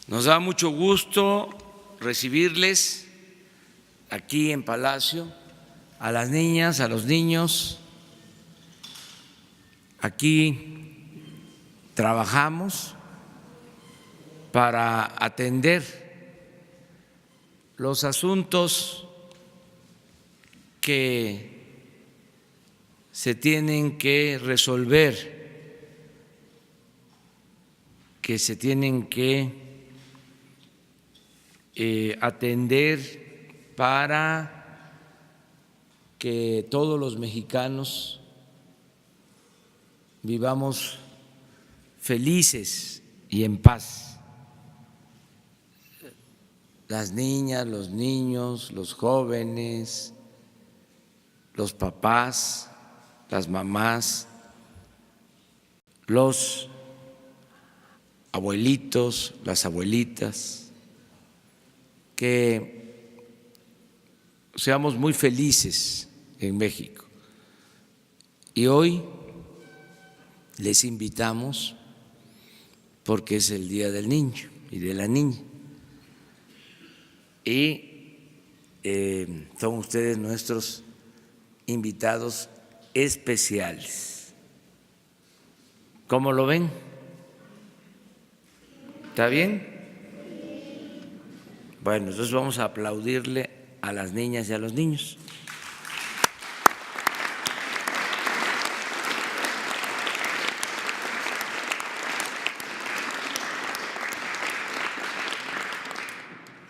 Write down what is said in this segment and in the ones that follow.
Nos da mucho gusto recibirles aquí en Palacio, a las niñas, a los niños. Aquí trabajamos para atender los asuntos que se tienen que resolver, que se tienen que atender para que todos los mexicanos vivamos felices y en paz. Las niñas, los niños, los jóvenes, los papás, las mamás, los abuelitos, las abuelitas, que seamos muy felices en México. Y hoy les invitamos, porque es el Día del Niño y de la Niña, y son ustedes nuestros invitados especiales. ¿Cómo lo ven? ¿Está bien? Bueno, entonces vamos a aplaudirle a las niñas y a los niños.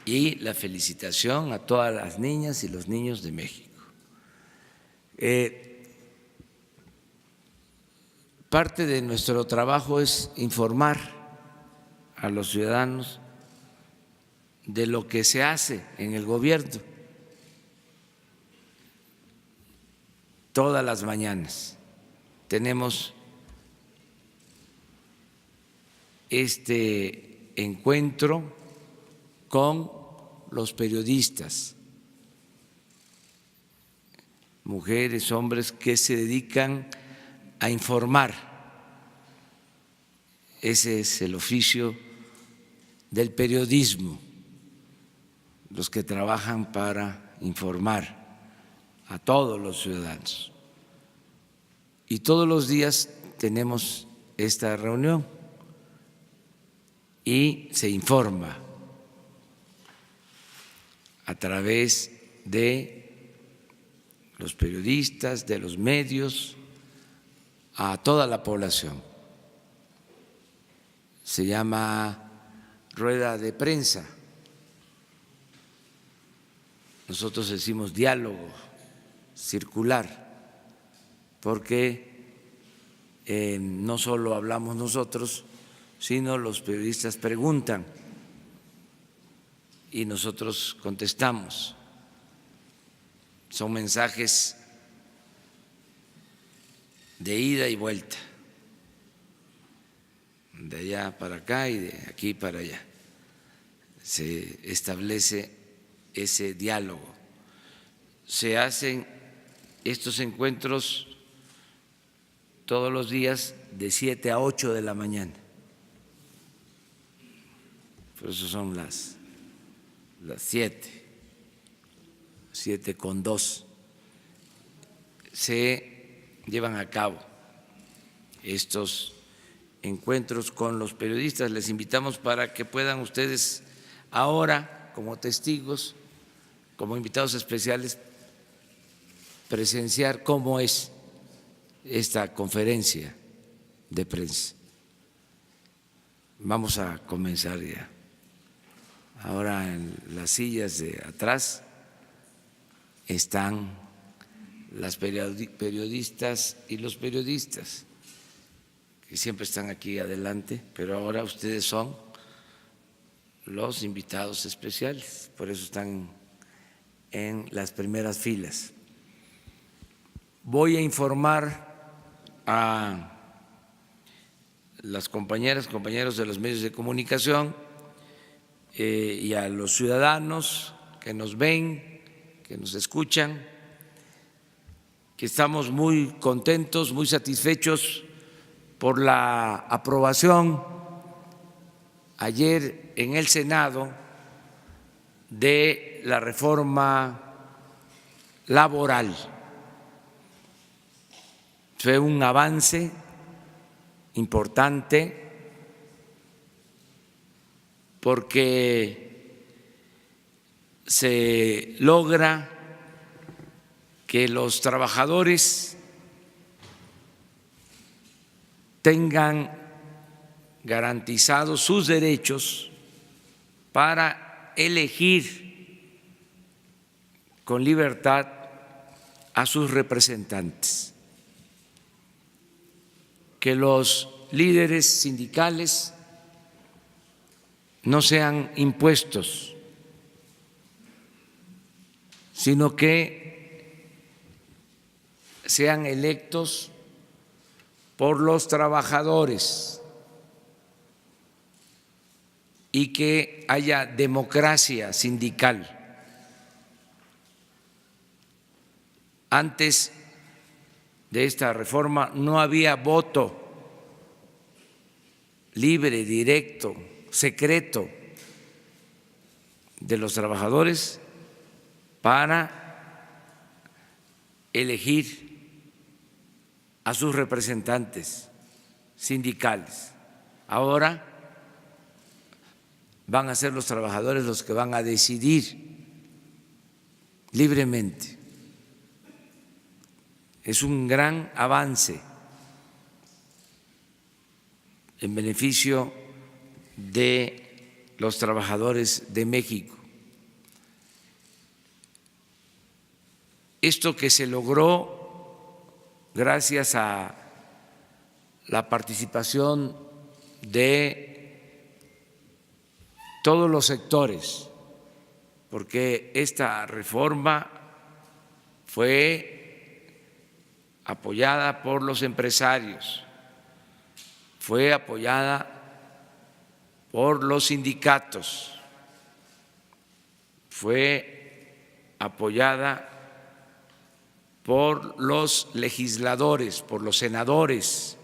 Y la felicitación a todas las niñas y los niños de México. Parte de nuestro trabajo es informar a los ciudadanos de lo que se hace en el gobierno todas las mañanas. Tenemos este encuentro con los periodistas, mujeres, hombres que se dedican a informar. Ese es el oficio del periodismo, los que trabajan para informar a todos los ciudadanos. Y todos los días tenemos esta reunión y se informa a través de los periodistas, de los medios, a toda la población. Se llama rueda de prensa. Nosotros decimos diálogo circular, porque no solo hablamos nosotros, sino los periodistas preguntan y nosotros contestamos. Son mensajes de ida y vuelta, de allá para acá y de aquí para allá. Se establece ese diálogo. Se hacen estos encuentros todos los días de 7 a 8 de la mañana. Por eso son las 7:02. Se llevan a cabo estos encuentros con los periodistas. Les invitamos para que puedan ustedes ahora, como testigos, como invitados especiales, presenciar cómo es esta conferencia de prensa. Vamos a comenzar ya. Ahora en las sillas de atrás están las periodistas y los periodistas, que siempre están aquí adelante, pero ahora ustedes son los invitados especiales, por eso están en las primeras filas. Voy a informar a las compañeras, compañeros de los medios de comunicación y a los ciudadanos que nos ven, que nos escuchan, que estamos muy contentos, muy satisfechos por la aprobación ayer en el Senado de la reforma laboral. Fue un avance importante porque se logra que los trabajadores tengan garantizados sus derechos para elegir con libertad a sus representantes, que los líderes sindicales no sean impuestos, sino que sean electos por los trabajadores y que haya democracia sindical. Antes de esta reforma no había voto libre, directo, secreto de los trabajadores para elegir a sus representantes sindicales. Ahora van a ser los trabajadores los que van a decidir libremente. Es un gran avance en beneficio de los trabajadores de México. Esto que se logró gracias a la participación de todos los sectores, porque esta reforma fue apoyada por los empresarios, fue apoyada por los sindicatos, fue apoyada por los legisladores, por los senadores,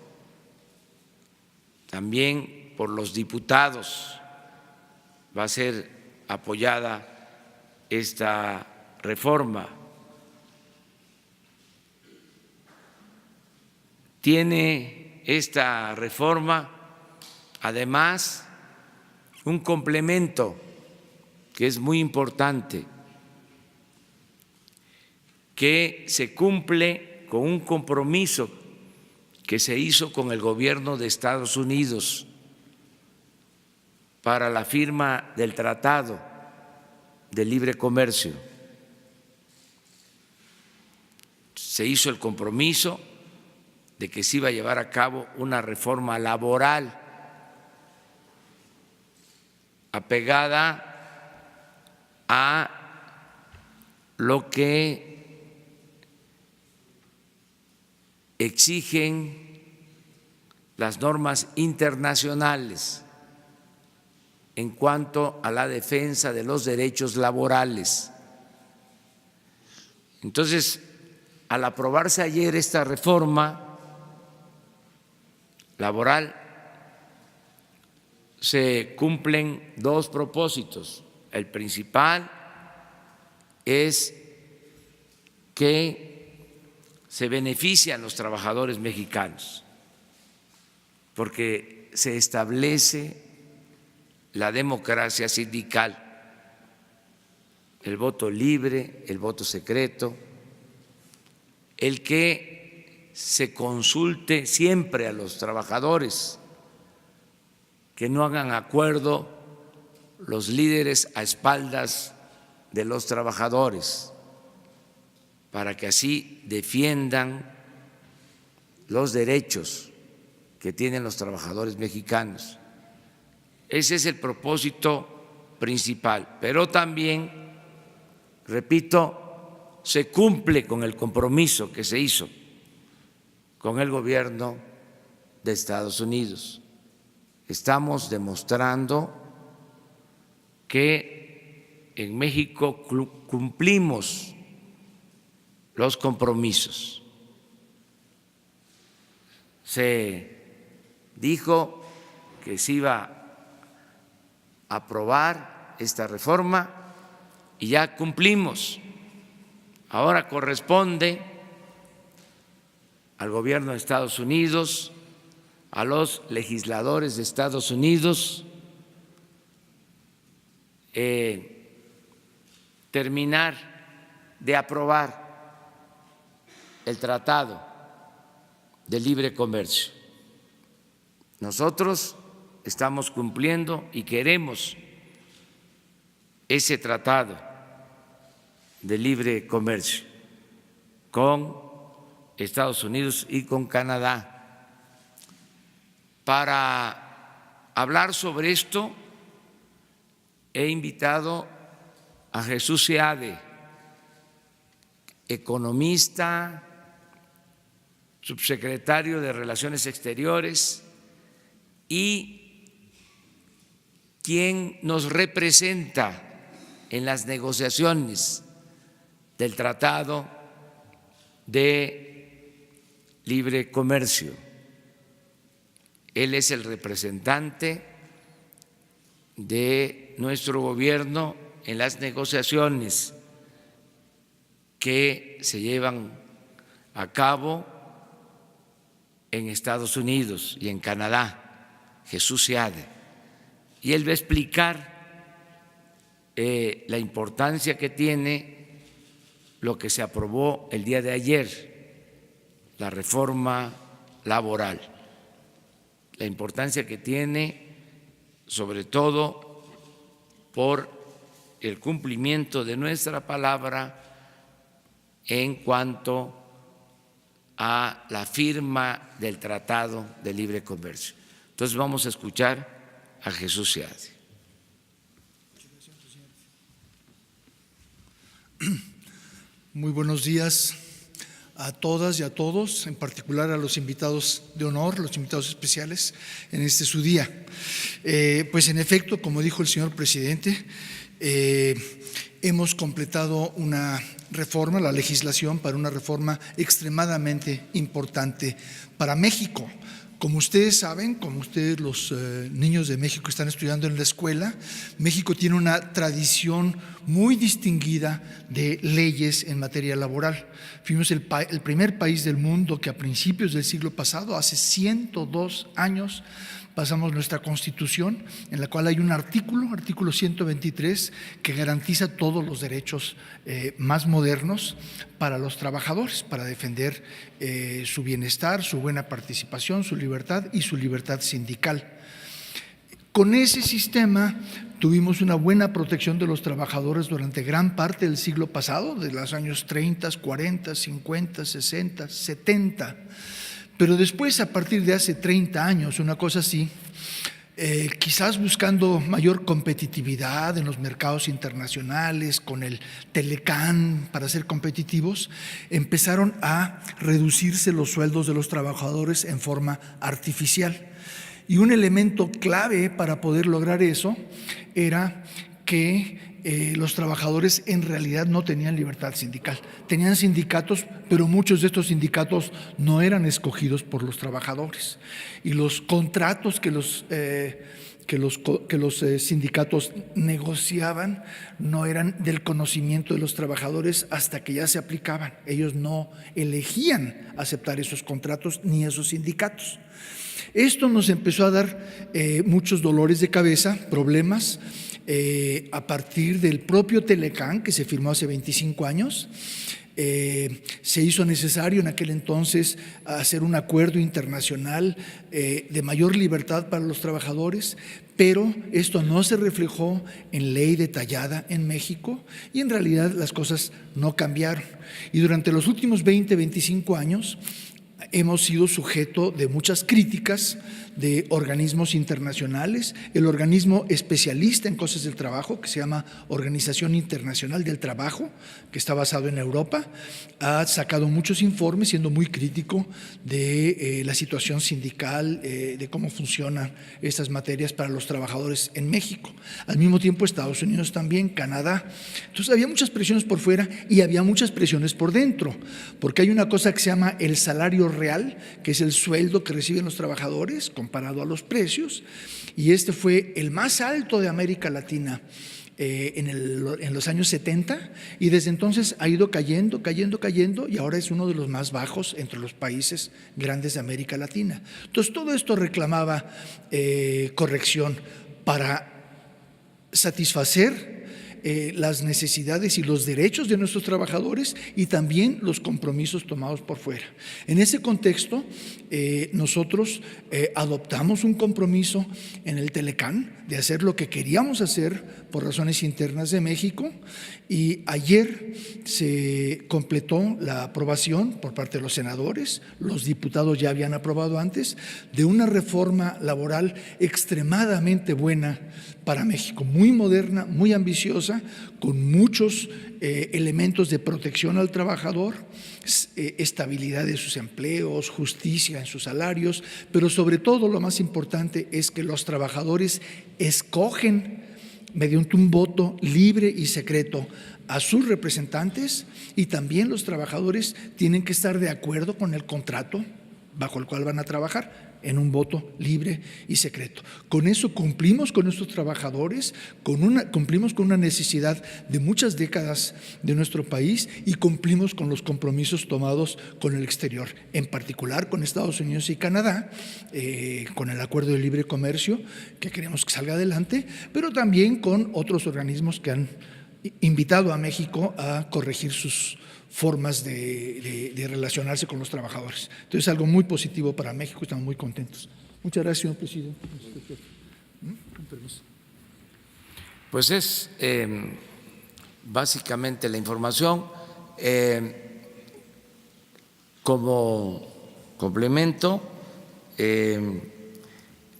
también por los diputados. Va a ser apoyada esta reforma. Tiene esta reforma, además, un complemento que es muy importante, que se cumple con un compromiso que se hizo con el gobierno de Estados Unidos para la firma del Tratado de Libre Comercio. Se hizo el compromiso de que se iba a llevar a cabo una reforma laboral apegada a lo que exigen las normas internacionales en cuanto a la defensa de los derechos laborales. Entonces, al aprobarse ayer esta reforma laboral, se cumplen dos propósitos. El principal es que se benefician los trabajadores mexicanos, porque se establece la democracia sindical, el voto libre, el voto secreto, el que se consulte siempre a los trabajadores, que no hagan acuerdo los líderes a espaldas de los trabajadores, para que así defiendan los derechos que tienen los trabajadores mexicanos. Ese es el propósito principal, pero también, repito, se cumple con el compromiso que se hizo con el gobierno de Estados Unidos. Estamos demostrando que en México cumplimos los compromisos. Se dijo que se iba aprobar esta reforma y ya cumplimos. Ahora corresponde al gobierno de Estados Unidos, a los legisladores de Estados Unidos, terminar de aprobar el Tratado de Libre Comercio. Nosotros estamos cumpliendo y queremos ese Tratado de Libre Comercio con Estados Unidos y con Canadá. Para hablar sobre esto he invitado a Jesús Seade, economista, subsecretario de Relaciones Exteriores y quien nos representa en las negociaciones del Tratado de Libre Comercio. Él es el representante de nuestro gobierno en las negociaciones que se llevan a cabo en Estados Unidos y en Canadá, Jesús Seade. Y él va a explicar la importancia que tiene lo que se aprobó el día de ayer, la reforma laboral, la importancia que tiene sobre todo por el cumplimiento de nuestra palabra en cuanto a la firma del Tratado de Libre Comercio. Entonces vamos a escuchar a Jesús Seade. Muy buenos días a todas y a todos, en particular a los invitados de honor, los invitados especiales en este su día. Pues en efecto, como dijo el señor presidente, hemos completado una reforma, la legislación para una reforma extremadamente importante para México. Como ustedes saben, como ustedes los niños de México están estudiando en la escuela, México tiene una tradición muy distinguida de leyes en materia laboral. Fuimos el primer país del mundo que a principios del siglo pasado, hace 102 años, pasamos nuestra Constitución, en la cual hay un artículo 123, que garantiza todos los derechos más modernos para los trabajadores, para defender su bienestar, su buena participación, su libertad y su libertad sindical. Con ese sistema tuvimos una buena protección de los trabajadores durante gran parte del siglo pasado, de los años 30, 40, 50, 60, 70. Pero después, a partir de hace 30 años, una cosa así, quizás buscando mayor competitividad en los mercados internacionales, con el Telecán para ser competitivos, empezaron a reducirse los sueldos de los trabajadores en forma artificial. Y un elemento clave para poder lograr eso era que los trabajadores en realidad no tenían libertad sindical. Tenían sindicatos, pero muchos de estos sindicatos no eran escogidos por los trabajadores. Y los contratos que los sindicatos negociaban no eran del conocimiento de los trabajadores hasta que ya se aplicaban. Ellos no elegían aceptar esos contratos ni esos sindicatos. Esto nos empezó a dar muchos dolores de cabeza, problemas, a partir del propio Telecán, que se firmó hace 25 años. Se hizo necesario en aquel entonces hacer un acuerdo internacional de mayor libertad para los trabajadores, pero esto no se reflejó en ley detallada en México y en realidad las cosas no cambiaron. Y durante los últimos 20, 25 años hemos sido sujeto de muchas críticas de organismos internacionales. El organismo especialista en cosas del trabajo, que se llama Organización Internacional del Trabajo, que está basado en Europa, ha sacado muchos informes siendo muy crítico de la situación sindical, de cómo funcionan estas materias para los trabajadores en México. Al mismo tiempo Estados Unidos también, Canadá. Entonces había muchas presiones por fuera y había muchas presiones por dentro, porque hay una cosa que se llama el salario real, que es el sueldo que reciben los trabajadores comparado a los precios, y este fue el más alto de América Latina en los años 70, y desde entonces ha ido cayendo, y ahora es uno de los más bajos entre los países grandes de América Latina. Entonces, todo esto reclamaba corrección para satisfacer las necesidades y los derechos de nuestros trabajadores y también los compromisos tomados por fuera. En ese contexto, nosotros adoptamos un compromiso en el Telecán de hacer lo que queríamos hacer por razones internas de México, y ayer se completó la aprobación por parte de los senadores, los diputados ya habían aprobado antes, de una reforma laboral extremadamente buena para México, muy moderna, muy ambiciosa, con muchos elementos de protección al trabajador, estabilidad de sus empleos, justicia en sus salarios, pero sobre todo lo más importante es que los trabajadores escogen mediante un voto libre y secreto a sus representantes, y también los trabajadores tienen que estar de acuerdo con el contrato bajo el cual van a trabajar, en un voto libre y secreto. Con eso cumplimos con nuestros trabajadores, cumplimos con una necesidad de muchas décadas de nuestro país, y cumplimos con los compromisos tomados con el exterior, en particular con Estados Unidos y Canadá, con el Acuerdo de Libre Comercio, que queremos que salga adelante, pero también con otros organismos que han invitado a México a corregir sus formas de relacionarse con los trabajadores. Entonces, algo muy positivo para México, estamos muy contentos. Muchas gracias, señor presidente. Con permiso. Pues es básicamente la información. Como complemento,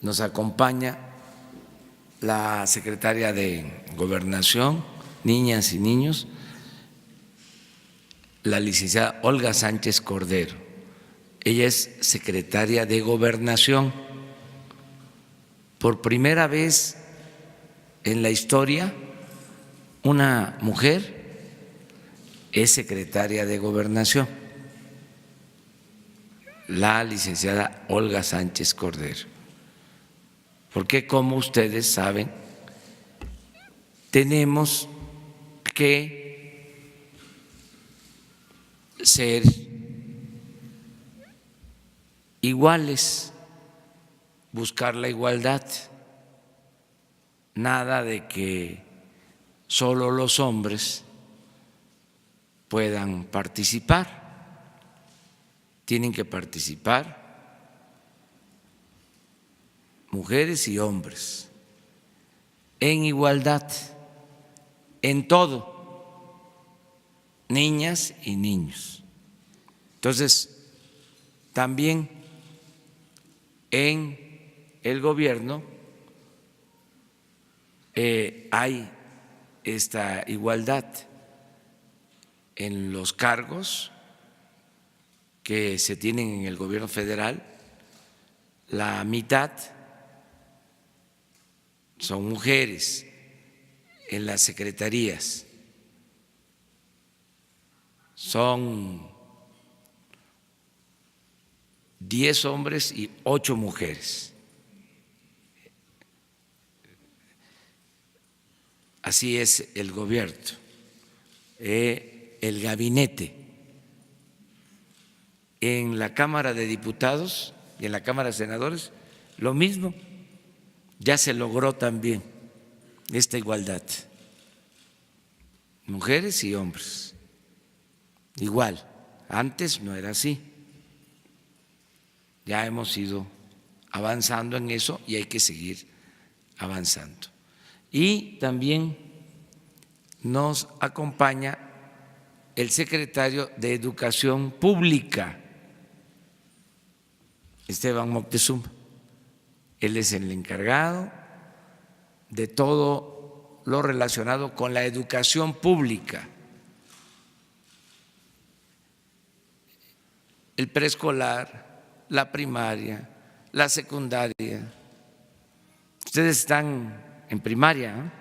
nos acompaña la secretaria de Gobernación, Niñas y Niños, la licenciada Olga Sánchez Cordero. Ella es secretaria de Gobernación. Por primera vez en la historia, una mujer es secretaria de Gobernación, la licenciada Olga Sánchez Cordero. Porque, como ustedes saben, tenemos que ser iguales, buscar la igualdad, nada de que solo los hombres puedan participar, tienen que participar mujeres y hombres en igualdad, en todo, niñas y niños. Entonces, también en el gobierno hay esta igualdad en los cargos que se tienen en el gobierno federal. La mitad son mujeres en las secretarías, son 10 hombres y 8 mujeres. Así es el gobierno, el gabinete. En la Cámara de Diputados y en la Cámara de Senadores, lo mismo, ya se logró también esta igualdad, mujeres y hombres, igual. Antes no era así. Ya hemos ido avanzando en eso y hay que seguir avanzando. Y también nos acompaña el secretario de Educación Pública, Esteban Moctezuma. Él es el encargado de todo lo relacionado con la educación pública, el preescolar, la primaria, la secundaria. Ustedes están en primaria, ¿eh?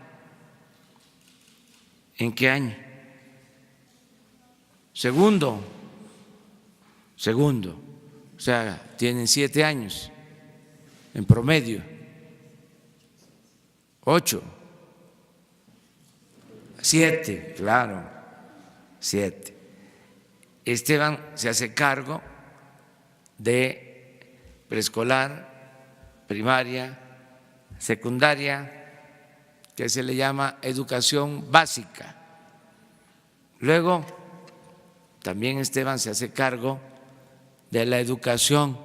¿En qué año? Segundo. O sea, tienen 7 años. en promedio. 8. 7, claro, 7. Esteban se hace cargo de preescolar, primaria, secundaria, que se le llama educación básica. Luego, también Esteban se hace cargo de la educación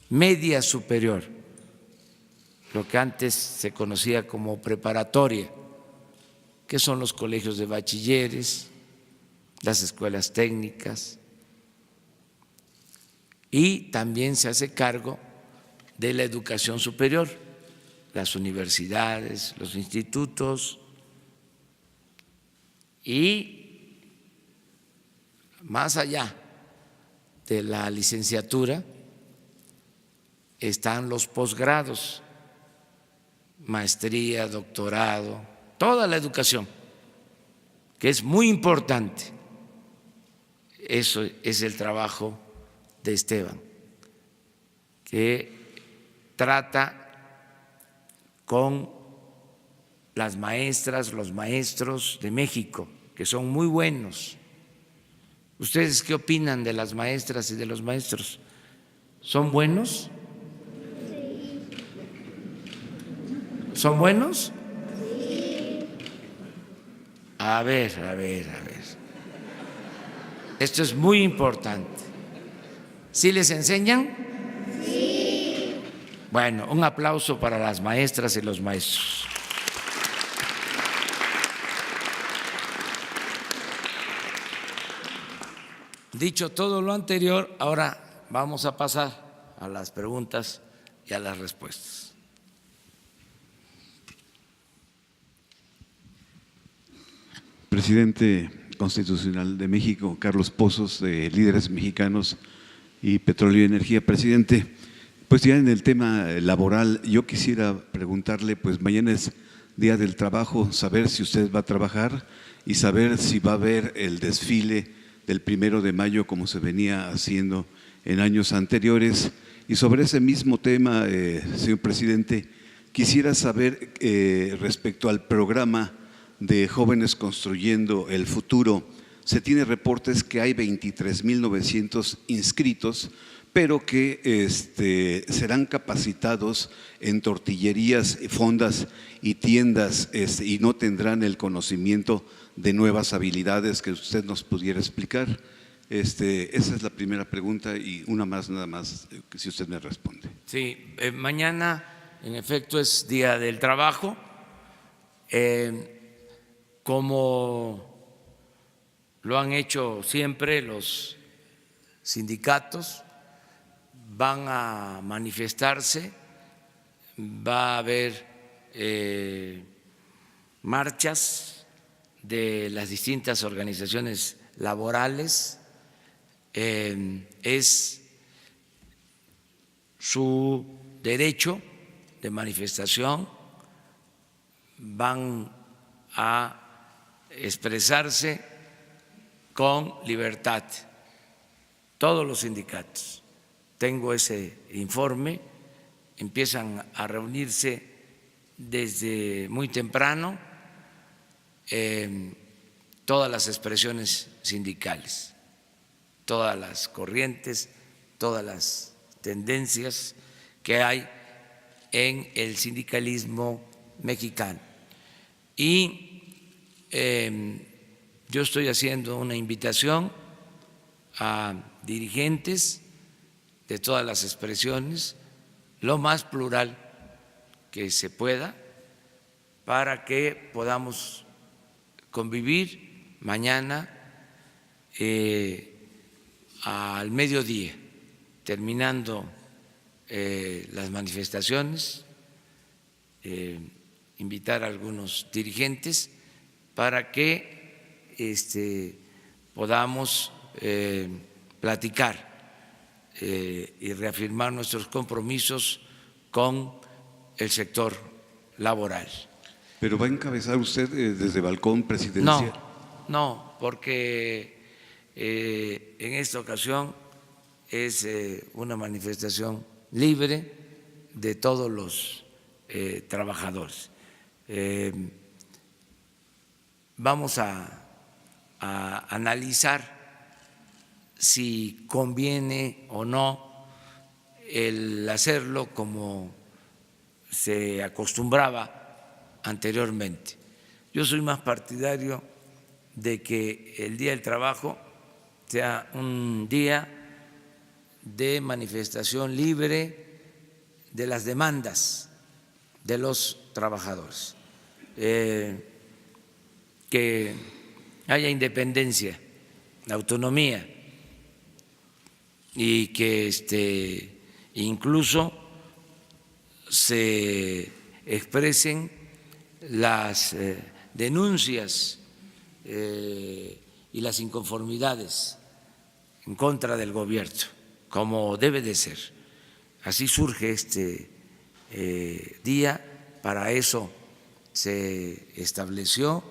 media superior, lo que antes se conocía como preparatoria, que son los colegios de bachilleres, las escuelas técnicas, y también se hace cargo de la educación superior, las universidades, los institutos, y más allá de la licenciatura están los posgrados, maestría, doctorado, toda la educación, que es muy importante. Eso es el trabajo de Esteban, que trata con las maestras, los maestros de México, que son muy buenos. ¿Ustedes qué opinan de las maestras y de los maestros? ¿Son buenos? ¿Son buenos? A ver. Esto es muy importante. ¿Sí les enseñan? Sí. Bueno, un aplauso para las maestras y los maestros. Dicho todo lo anterior, ahora vamos a pasar a las preguntas y a las respuestas. Presidente Constitucional de México, Carlos Pozos, de Líderes Mexicanos y Petróleo y Energía. Presidente, pues ya en el tema laboral, yo quisiera preguntarle, pues mañana es Día del Trabajo, saber si usted va a trabajar y saber si va a haber el desfile del 1 de mayo como se venía haciendo en años anteriores. Y sobre ese mismo tema, señor presidente, quisiera saber respecto al programa de Jóvenes Construyendo el Futuro. Se tiene reportes que hay 23.900 inscritos, pero que serán capacitados en tortillerías, fondas y tiendas y no tendrán el conocimiento de nuevas habilidades que usted nos pudiera explicar. Esa es la primera pregunta y una más nada más, si usted me responde. Sí, mañana en efecto es Día del Trabajo. Como lo han hecho siempre los sindicatos, van a manifestarse, va a haber marchas de las distintas organizaciones laborales, es su derecho de manifestación, van a expresarse con libertad todos los sindicatos. Tengo ese informe, empiezan a reunirse desde muy temprano todas las expresiones sindicales, todas las corrientes, todas las tendencias que hay en el sindicalismo mexicano. Y yo estoy haciendo una invitación a dirigentes de todas las expresiones, lo más plural que se pueda, para que podamos convivir mañana al mediodía, terminando las manifestaciones, invitar a algunos dirigentes para que podamos platicar y reafirmar nuestros compromisos con el sector laboral. ¿Pero va a encabezar usted desde balcón presidencial? No, porque en esta ocasión es una manifestación libre, de todos los trabajadores. Vamos a analizar si conviene o no el hacerlo como se acostumbraba anteriormente. Yo soy más partidario de que el Día del Trabajo sea un día de manifestación libre de las demandas de los trabajadores, que haya independencia, autonomía y que incluso se expresen las denuncias y las inconformidades en contra del gobierno, como debe de ser. Así surge este día, para eso se estableció,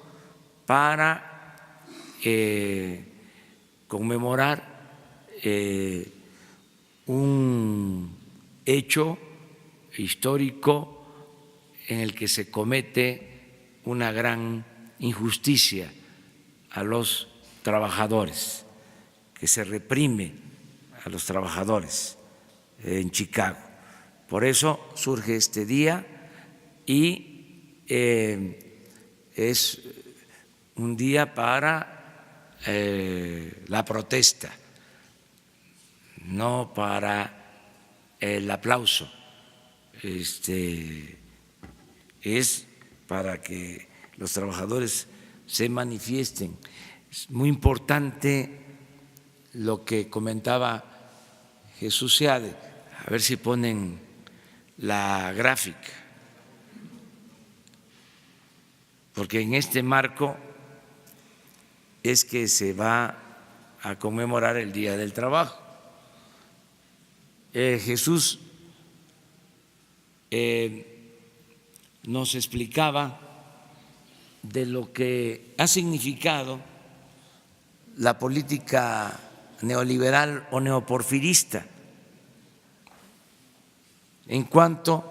para conmemorar un hecho histórico en el que se comete una gran injusticia a los trabajadores, que se reprime a los trabajadores en Chicago. Por eso surge este día y es un día para la protesta, no para el aplauso. Es para que los trabajadores se manifiesten. Es muy importante lo que comentaba Jesús Seade. A ver si ponen la gráfica, porque en este marco es que se va a conmemorar el Día del Trabajo. Jesús nos explicaba de lo que ha significado la política neoliberal o neoporfirista en cuanto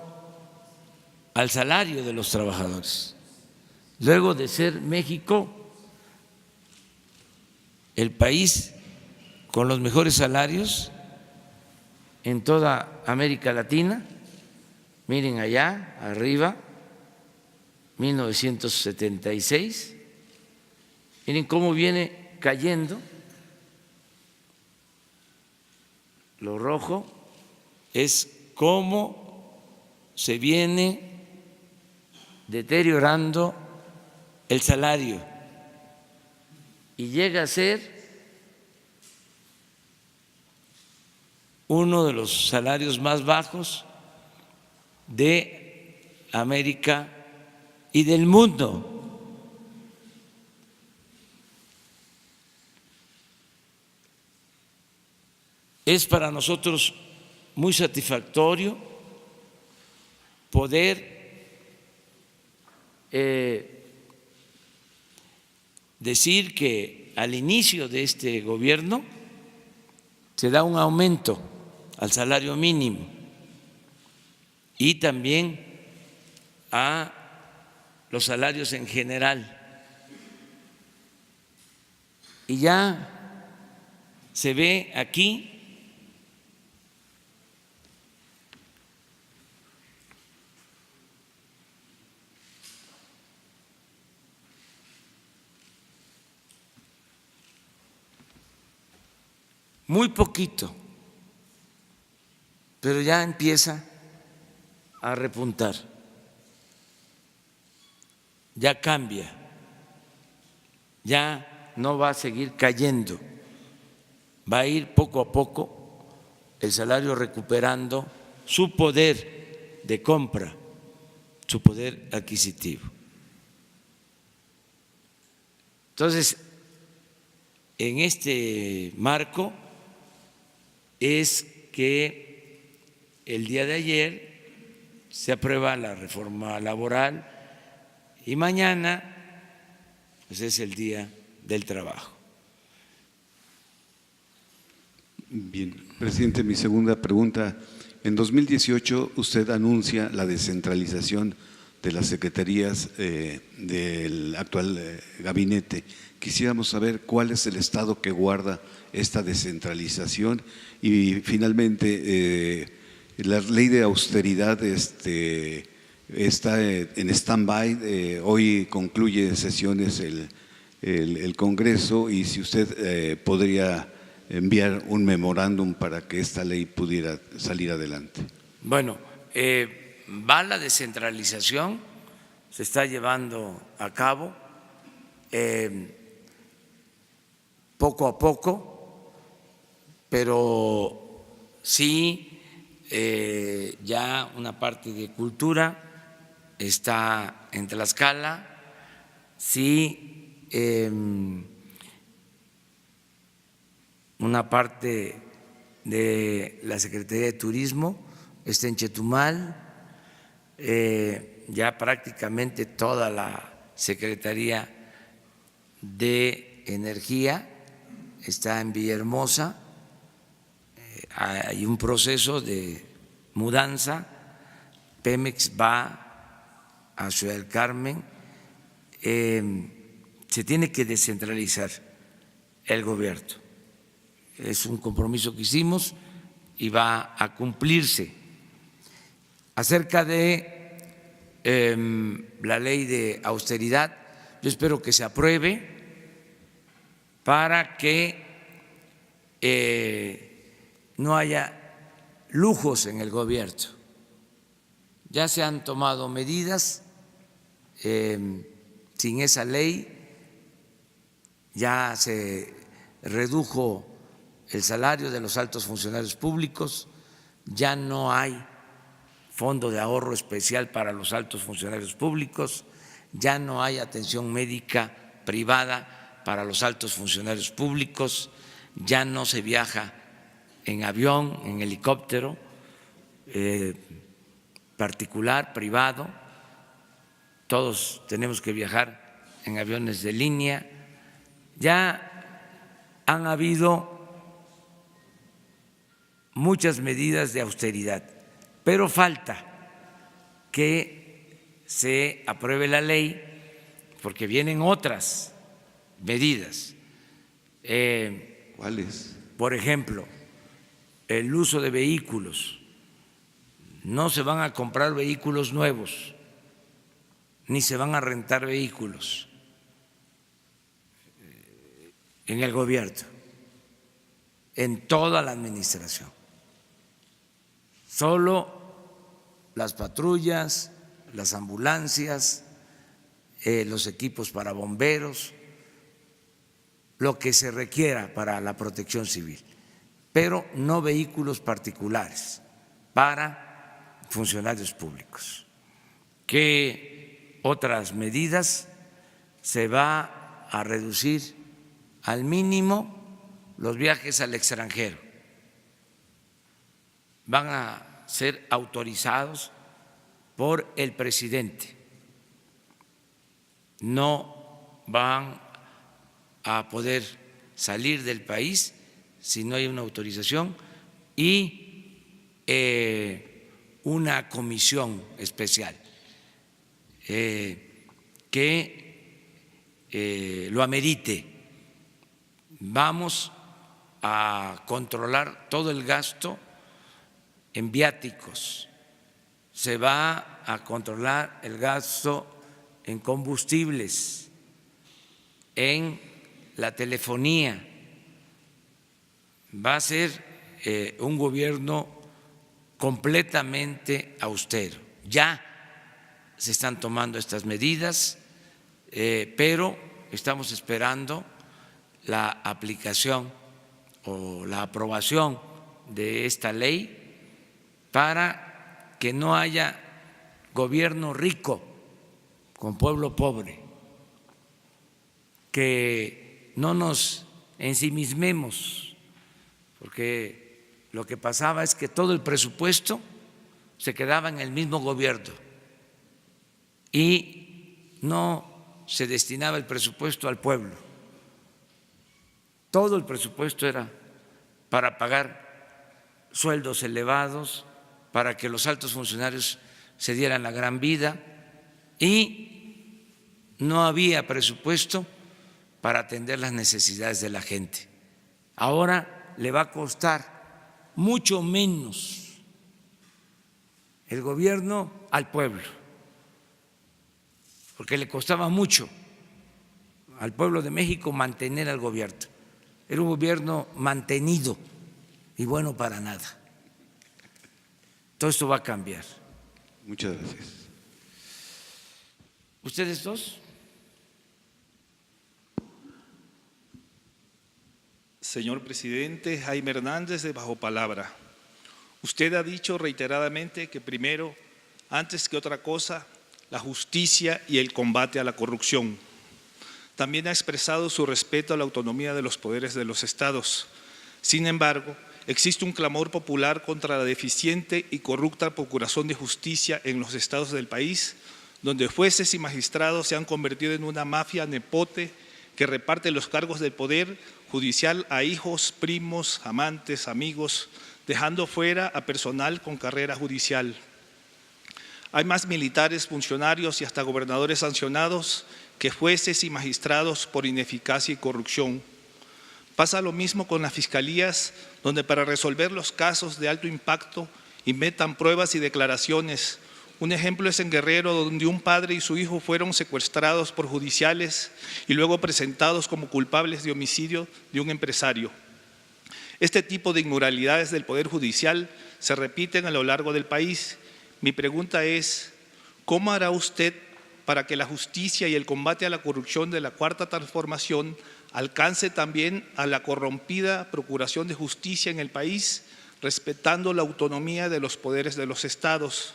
al salario de los trabajadores. Luego de ser México el país con los mejores salarios en toda América Latina, miren allá arriba, 1976, miren cómo viene cayendo, lo rojo es cómo se viene deteriorando el salario y llega a ser uno de los salarios más bajos de América y del mundo. Es para nosotros muy satisfactorio poder decir que al inicio de este gobierno se da un aumento al salario mínimo y también a los salarios en general. Y ya se ve aquí muy poquito, pero ya empieza a repuntar, ya cambia, ya no va a seguir cayendo, va a ir poco a poco el salario recuperando su poder de compra, su poder adquisitivo. Entonces, en este marco es que el día de ayer se aprueba la reforma laboral y mañana pues es el Día del Trabajo. Bien, presidente, mi segunda pregunta En 2018 usted anuncia la descentralización de las secretarías del actual gabinete. Quisiéramos saber cuál es el estado que guarda esta descentralización y finalmente la ley de austeridad está en stand-by. Hoy concluye sesiones el Congreso y si usted podría enviar un memorándum para que esta ley pudiera salir adelante. Bueno, va la descentralización, se está llevando a cabo poco a poco, pero sí ya una parte de cultura está en Tlaxcala, sí una parte de la Secretaría de Turismo está en Chetumal, ya prácticamente toda la Secretaría de Energía está en Villahermosa, hay un proceso de mudanza, Pemex va a Ciudad del Carmen, se tiene que descentralizar el gobierno. Es un compromiso que hicimos y va a cumplirse. Acerca de la ley de austeridad, yo espero que se apruebe para que no haya lujos en el gobierno. Ya se han tomado medidas, sin esa ley ya se redujo el salario de los altos funcionarios públicos, ya no hay fondo de ahorro especial para los altos funcionarios públicos, ya no hay atención médica privada para los altos funcionarios públicos, ya no se viaja en avión, en helicóptero particular, privado, todos tenemos que viajar en aviones de línea. Ya han habido muchas medidas de austeridad, pero falta que se apruebe la ley porque vienen otras medidas. ¿Cuáles? Por ejemplo, el uso de vehículos. No se van a comprar vehículos nuevos, ni se van a rentar vehículos en el gobierno, en toda la administración. Solo las patrullas, las ambulancias, los equipos para bomberos, lo que se requiera para la protección civil, pero no vehículos particulares para funcionarios públicos. ¿Qué otras medidas? Se va a reducir al mínimo los viajes al extranjero. Van a ser autorizados por el presidente. No van a poder salir del país si no hay una autorización y una comisión especial que lo amerite. Vamos a controlar todo el gasto en viáticos, se va a controlar el gasto en combustibles, en la telefonía. Va a ser un gobierno completamente austero. Ya se están tomando estas medidas, pero estamos esperando la aplicación o la aprobación de esta ley para que no haya gobierno rico con pueblo pobre, que no nos ensimismemos, porque lo que pasaba es que todo el presupuesto se quedaba en el mismo gobierno y no se destinaba el presupuesto al pueblo. Todo el presupuesto era para pagar sueldos elevados, para que los altos funcionarios se dieran la gran vida y no había presupuesto para atender las necesidades de la gente. Ahora le va a costar mucho menos el gobierno al pueblo, porque le costaba mucho al pueblo de México mantener al gobierno. Era un gobierno mantenido y bueno para nada. Todo esto va a cambiar. Muchas gracias. ¿Ustedes dos? Señor presidente, Jaime Hernández de Bajo Palabra. Usted ha dicho reiteradamente que primero, antes que otra cosa, la justicia y el combate a la corrupción. También ha expresado su respeto a la autonomía de los poderes de los estados. Sin embargo, existe un clamor popular contra la deficiente y corrupta procuración de justicia en los estados del país, donde jueces y magistrados se han convertido en una mafia nepote que reparte los cargos del poder judicial a hijos, primos, amantes, amigos, dejando fuera a personal con carrera judicial. Hay más militares, funcionarios y hasta gobernadores sancionados que jueces y magistrados por ineficacia y corrupción. Pasa lo mismo con las fiscalías, donde para resolver los casos de alto impacto inventan pruebas y declaraciones. Un ejemplo es en Guerrero, donde un padre y su hijo fueron secuestrados por judiciales y luego presentados como culpables de homicidio de un empresario. Este tipo de inmoralidades del Poder Judicial se repiten a lo largo del país. Mi pregunta es, ¿cómo hará usted para que la justicia y el combate a la corrupción de la Cuarta Transformación alcance también a la corrompida procuración de justicia en el país, respetando la autonomía de los poderes de los estados?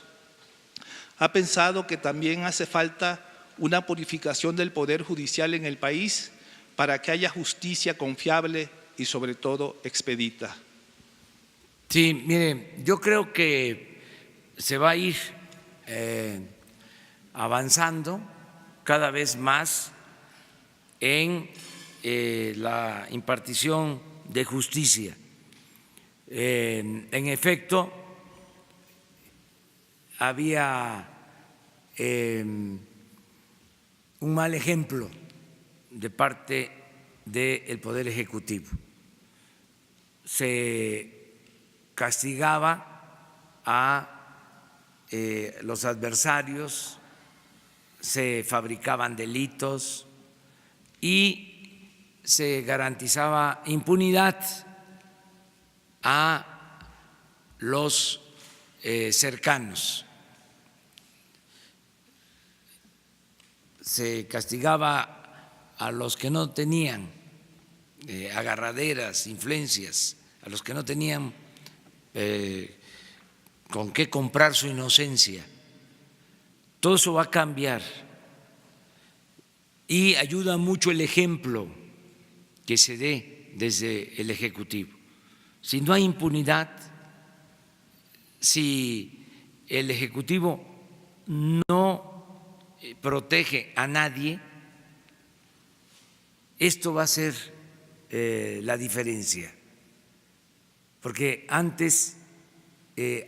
¿Ha pensado que también hace falta una purificación del Poder Judicial en el país para que haya justicia confiable y sobre todo expedita? Sí, mire, yo creo que se va a ir avanzando cada vez más en la impartición de justicia. En efecto, había un mal ejemplo de parte del Poder Ejecutivo. Se castigaba a los adversarios, se fabricaban delitos y se garantizaba impunidad a los cercanos. Se castigaba a los que no tenían agarraderas, influencias, a los que no tenían con qué comprar su inocencia. Todo eso va a cambiar y ayuda mucho el ejemplo que se dé desde el Ejecutivo. Si no hay impunidad, si el Ejecutivo no protege a nadie, esto va a ser la diferencia, porque antes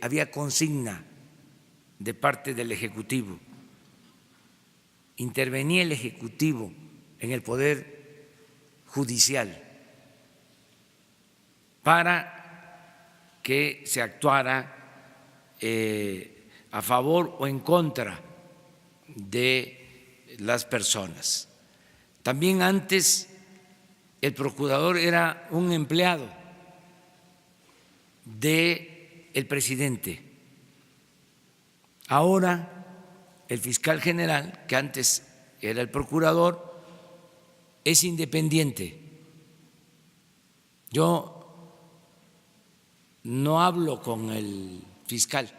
había consigna de parte del Ejecutivo, intervenía el Ejecutivo en el Poder Judicial para que se actuara a favor o en contra de las personas. También antes el procurador era un empleado del presidente. Ahora el fiscal general, que antes era el procurador, es independiente. Yo no hablo con el fiscal.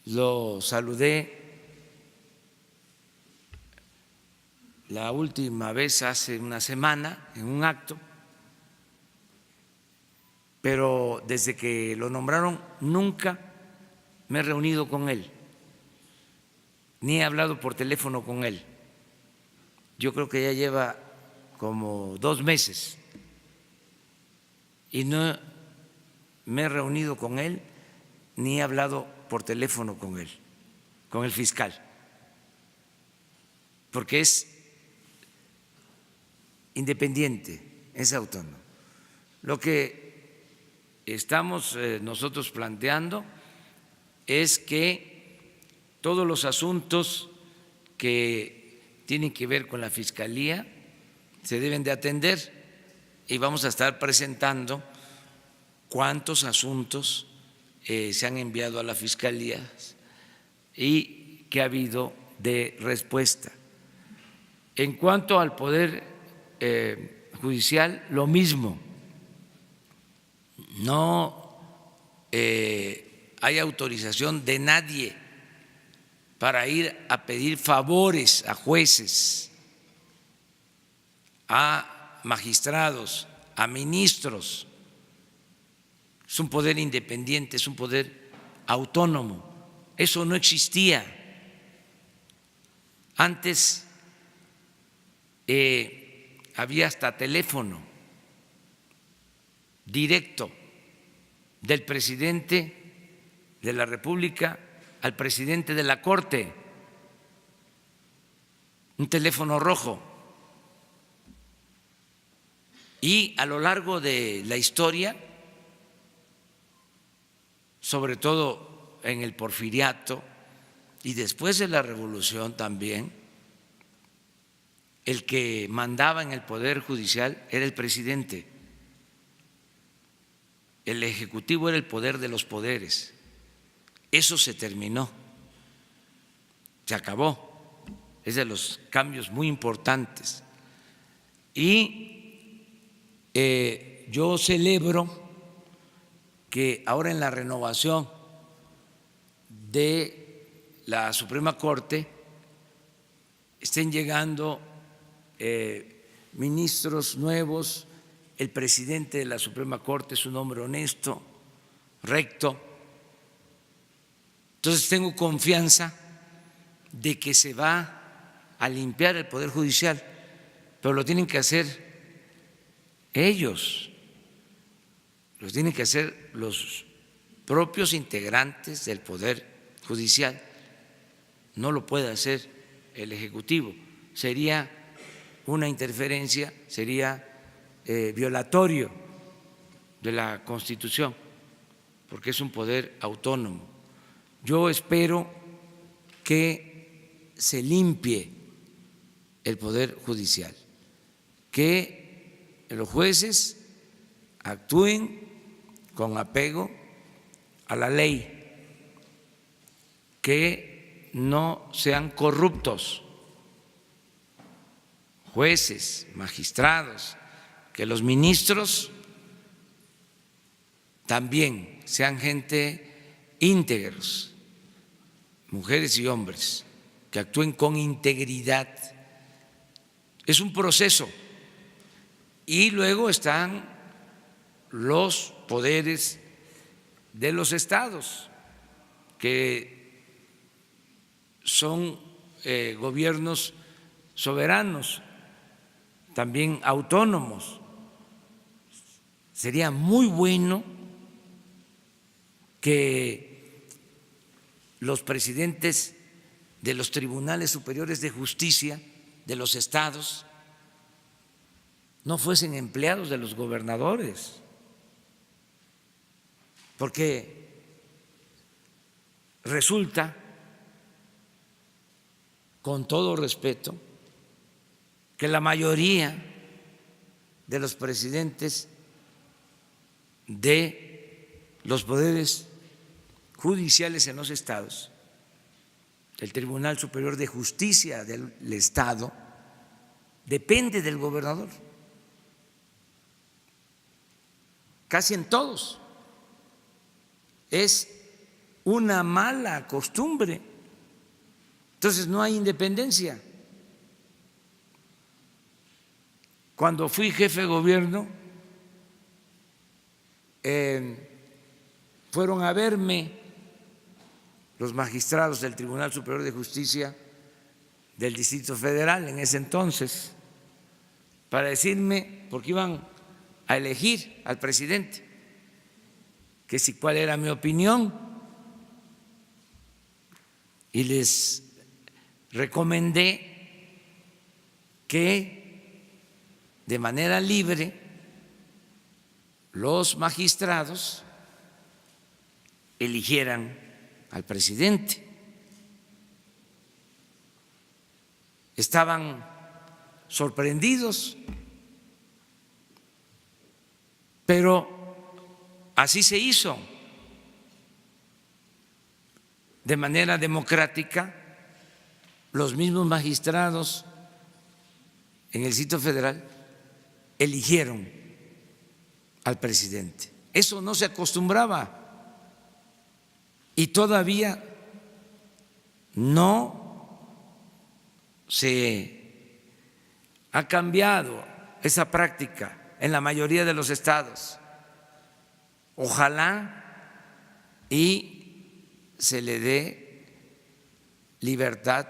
Lo saludé la última vez hace una semana en un acto, pero desde que lo nombraron nunca me he reunido con él, ni he hablado por teléfono con él. Yo creo que ya lleva como 2 meses y no me he reunido con él ni he hablado por teléfono con él, con el fiscal, porque es independiente, es autónomo. Lo que estamos nosotros planteando es que todos los asuntos que tienen que ver con la Fiscalía se deben de atender y vamos a estar presentando cuántos asuntos se han enviado a la Fiscalía y qué ha habido de respuesta. En cuanto al Poder Judicial, lo mismo. No hay autorización de nadie para ir a pedir favores a jueces, a magistrados, a ministros. Es un poder independiente, es un poder autónomo. Eso no existía. Antes había hasta teléfono directo del presidente de la República al presidente de la Corte, un teléfono rojo. Y a lo largo de la historia, sobre todo en el Porfiriato y después de la Revolución también, el que mandaba en el Poder Judicial era el presidente. El Ejecutivo era el poder de los poderes. Eso se terminó, se acabó. Es de los cambios muy importantes. Y yo celebro que ahora en la renovación de la Suprema Corte estén llegando ministros nuevos. El presidente de la Suprema Corte es un hombre honesto, recto. Entonces tengo confianza de que se va a limpiar el Poder Judicial, pero lo tienen que hacer ellos, lo tienen que hacer los propios integrantes del Poder Judicial. No lo puede hacer el Ejecutivo. Sería una interferencia, sería violatorio de la Constitución, porque es un poder autónomo. Yo espero que se limpie el Poder Judicial, que los jueces actúen con apego a la ley, que no sean corruptos, jueces, magistrados, que los ministros también sean gente íntegros, mujeres y hombres, que actúen con integridad. Es un proceso. Y luego están los poderes de los estados, que son gobiernos soberanos, también autónomos. Sería muy bueno que los presidentes de los tribunales superiores de justicia de los estados no fuesen empleados de los gobernadores, porque resulta, con todo respeto, que la mayoría de los presidentes de los poderes judiciales en los estados, el Tribunal Superior de Justicia del Estado, depende del gobernador, casi en todos. Es una mala costumbre. Entonces no hay independencia. Cuando fui jefe de gobierno, fueron a verme los magistrados del Tribunal Superior de Justicia del Distrito Federal en ese entonces, para decirme, porque iban a elegir al presidente, que si cuál era mi opinión y les recomendé que de manera libre los magistrados eligieran al presidente. Estaban sorprendidos, pero así se hizo, de manera democrática. Los mismos magistrados en el Distrito Federal eligieron al presidente. Eso no se acostumbraba y todavía no se ha cambiado esa práctica en la mayoría de los estados. Ojalá y se le dé libertad,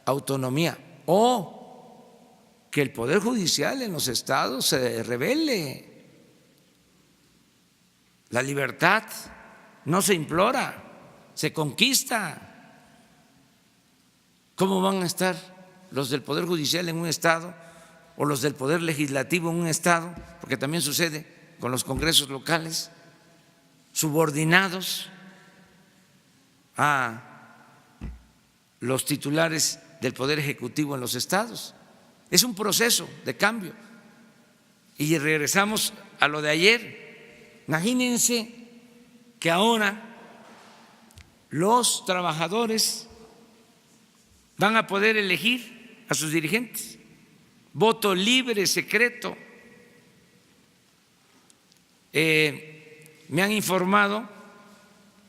autonomía, o que el Poder Judicial en los estados se revele. La libertad no se implora, se conquista. ¿Cómo van a estar los del Poder Judicial en un estado o los del Poder Legislativo en un estado? Porque también sucede con los congresos locales, subordinados a los titulares del Poder Ejecutivo en los estados. Es un proceso de cambio. Y regresamos a lo de ayer. Imagínense que ahora los trabajadores van a poder elegir a sus dirigentes, voto libre, secreto. Me han informado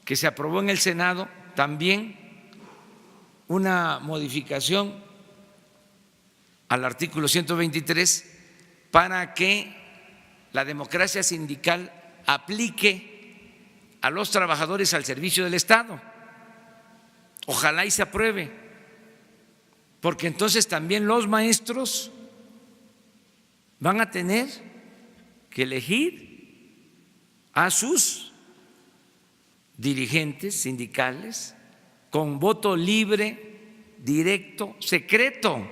que se aprobó en el Senado también una modificación al artículo 123 para que la democracia sindical aplique a los trabajadores al servicio del Estado. Ojalá y se apruebe, porque entonces también los maestros van a tener que elegir a sus dirigentes sindicales con voto libre, directo, secreto.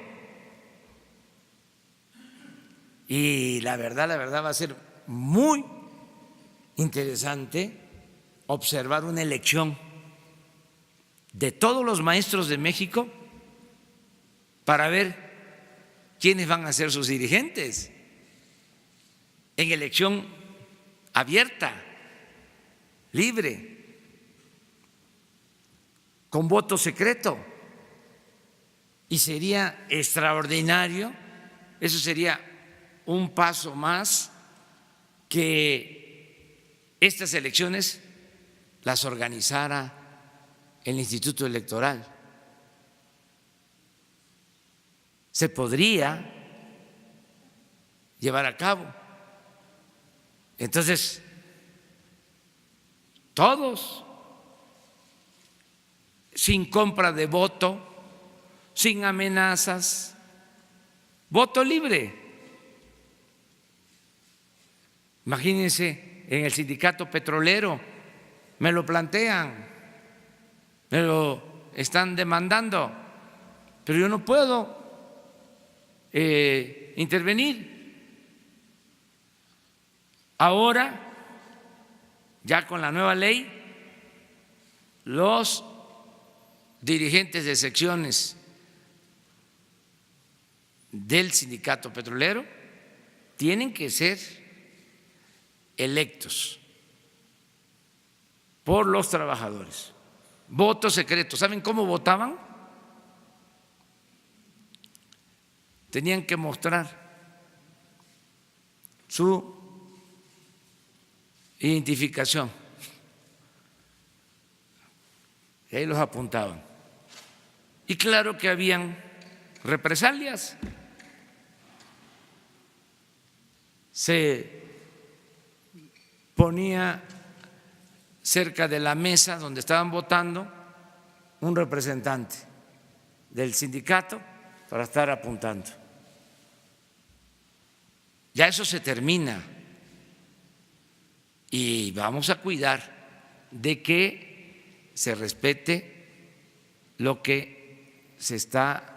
Y la verdad va a ser muy interesante observar una elección de todos los maestros de México para ver quiénes van a ser sus dirigentes en elección abierta, libre, con voto secreto. Y sería extraordinario, eso sería un paso más, que estas elecciones las organizara el Instituto Electoral. Se podría llevar a cabo. Entonces, todos, sin compra de voto, sin amenazas, voto libre. Imagínense, en el sindicato petrolero me lo plantean, me lo están demandando, pero yo no puedo intervenir. Ahora, ya con la nueva ley, los dirigentes de secciones del sindicato petrolero tienen que ser electos por los trabajadores. Voto secreto. ¿Saben cómo votaban? Tenían que mostrar su identificación. Y ahí los apuntaban. Y claro que habían represalias. Se ponía cerca de la mesa donde estaban votando un representante del sindicato para estar apuntando. Ya eso se termina y vamos a cuidar de que se respete lo que se está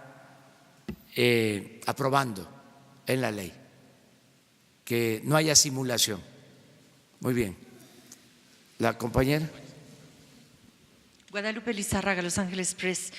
aprobando en la ley, que no haya simulación. Muy bien. La compañera. Guadalupe Lizárraga, Los Ángeles Press.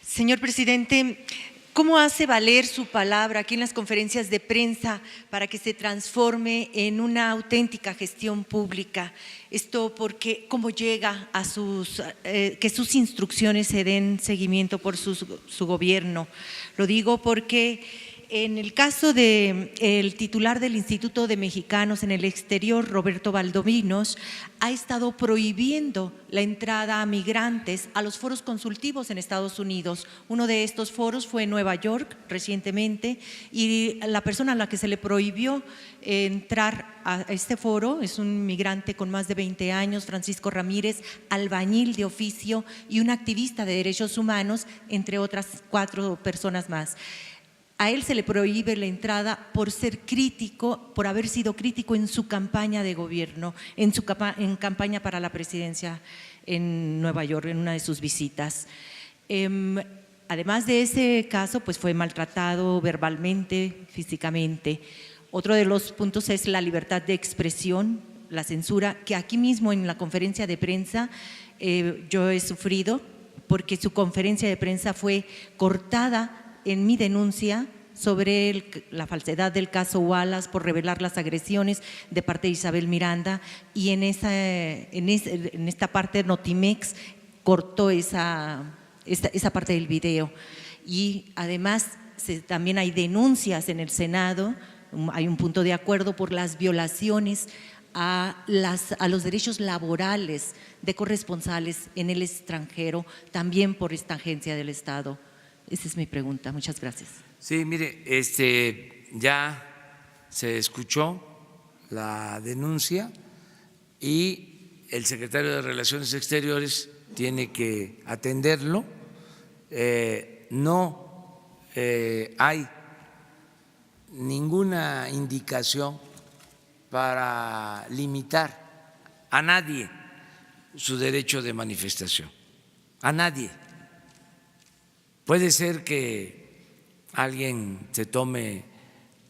Señor presidente, ¿cómo hace valer su palabra aquí en las conferencias de prensa para que se transforme en una auténtica gestión pública? Esto porque, ¿cómo llega a que sus instrucciones se den seguimiento por su gobierno? Lo digo porque en el caso del titular del Instituto de Mexicanos en el Exterior, Roberto Valdovinos, ha estado prohibiendo la entrada a migrantes a los foros consultivos en Estados Unidos. Uno de estos foros fue en Nueva York recientemente y la persona a la que se le prohibió entrar a este foro es un migrante con más de 20 años, Francisco Ramírez, albañil de oficio y un activista de derechos humanos, entre otras 4 personas más. A él se le prohíbe la entrada por ser crítico, por haber sido crítico en su campaña de gobierno, en campaña para la presidencia en Nueva York, en una de sus visitas. Además de ese caso, pues fue maltratado verbalmente, físicamente. Otro de los puntos es la libertad de expresión, la censura, que aquí mismo en la conferencia de prensa yo he sufrido, porque su conferencia de prensa fue cortada en mi denuncia sobre la falsedad del caso Wallace por revelar las agresiones de parte de Isabel Miranda, y en esta parte Notimex cortó esa parte del video. Y además también hay denuncias en el Senado, hay un punto de acuerdo por las violaciones a los derechos laborales de corresponsales en el extranjero, también por esta agencia del Estado. Esa es mi pregunta. Muchas gracias. Sí, mire, ya se escuchó la denuncia y el secretario de Relaciones Exteriores tiene que atenderlo. No hay ninguna indicación para limitar a nadie su derecho de manifestación, a nadie. Puede ser que alguien se tome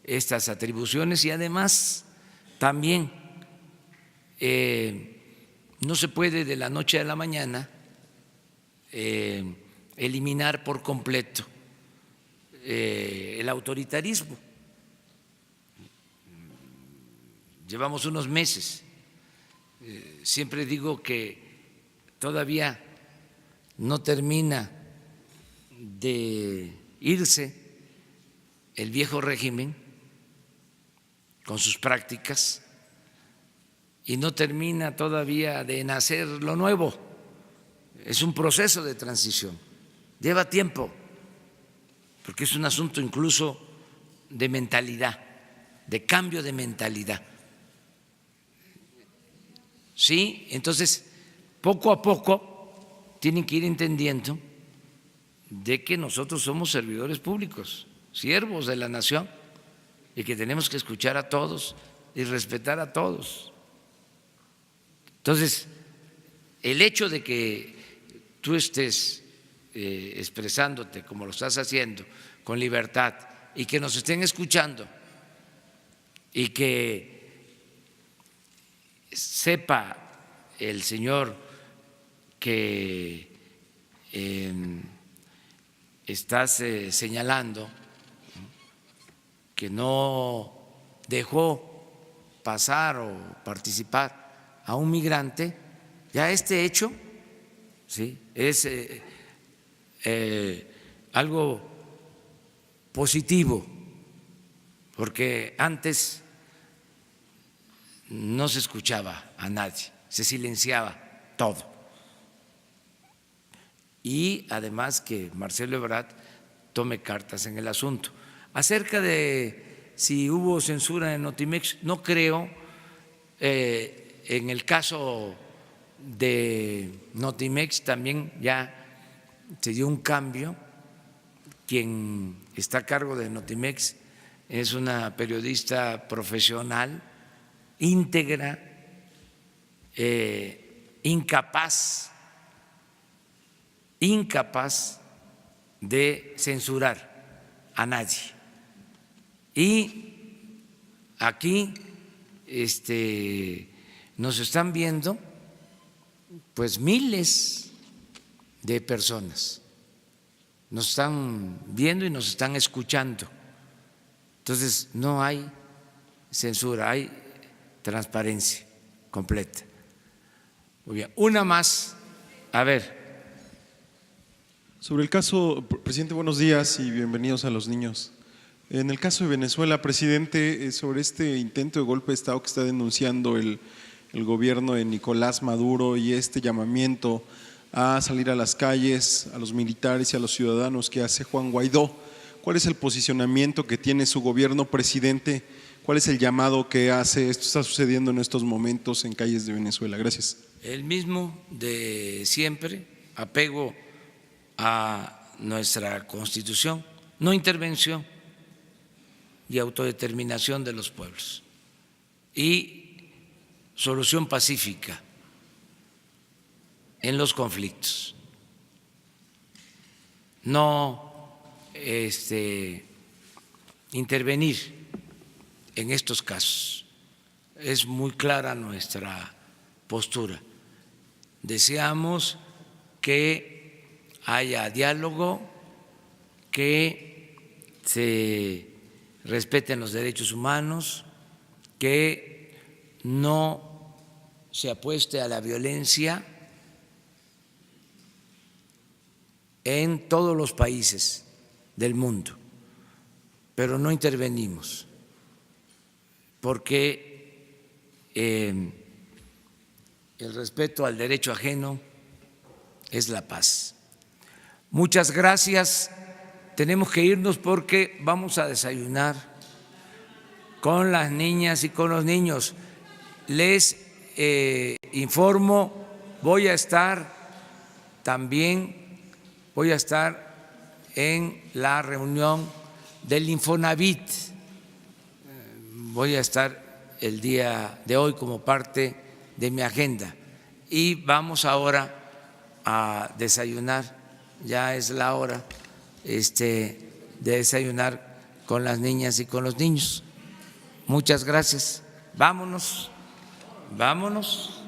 estas atribuciones y además también no se puede de la noche a la mañana eliminar por completo el autoritarismo. Llevamos unos meses, siempre digo que todavía no termina de irse el viejo régimen con sus prácticas y no termina todavía de nacer lo nuevo. Es un proceso de transición, lleva tiempo, porque es un asunto incluso de mentalidad, de cambio de mentalidad. Sí, entonces poco a poco tienen que ir entendiendo de que nosotros somos servidores públicos, siervos de la nación, y que tenemos que escuchar a todos y respetar a todos. Entonces, el hecho de que tú estés expresándote como lo estás haciendo, con libertad, y que nos estén escuchando, y que sepa el señor que estás señalando que no dejó pasar o participar a un migrante, ya este hecho, ¿sí?, es algo positivo, porque antes no se escuchaba a nadie, se silenciaba todo. Y además que Marcelo Ebrard tome cartas en el asunto. Acerca de si hubo censura en Notimex, no creo. En el caso de Notimex también ya se dio un cambio. Quien está a cargo de Notimex es una periodista profesional, íntegra, incapaz incapaz de censurar a nadie. Y aquí nos están viendo pues miles de personas, nos están viendo y nos están escuchando. Entonces no hay censura, hay transparencia completa. Muy bien, una más. A ver. Sobre el caso, presidente, buenos días y bienvenidos a los niños. En el caso de Venezuela, presidente, sobre este intento de golpe de Estado que está denunciando el gobierno de Nicolás Maduro y este llamamiento a salir a las calles, a los militares y a los ciudadanos que hace Juan Guaidó, ¿cuál es el posicionamiento que tiene su gobierno, presidente? ¿Cuál es el llamado que hace? Esto está sucediendo en estos momentos en calles de Venezuela. Gracias. El mismo de siempre, apego a nuestra Constitución, no intervención y autodeterminación de los pueblos y solución pacífica en los conflictos. No intervenir en estos casos. Es muy clara nuestra postura. Deseamos que haya diálogo, que se respeten los derechos humanos, que no se apueste a la violencia en todos los países del mundo, pero no intervenimos porque el respeto al derecho ajeno es la paz. Muchas gracias. Tenemos que irnos porque vamos a desayunar con las niñas y con los niños. Les informo, voy a estar en la reunión del Infonavit. Voy a estar el día de hoy como parte de mi agenda. Y vamos ahora a desayunar, ya es la hora de desayunar con las niñas y con los niños. Muchas gracias. Vámonos, vámonos.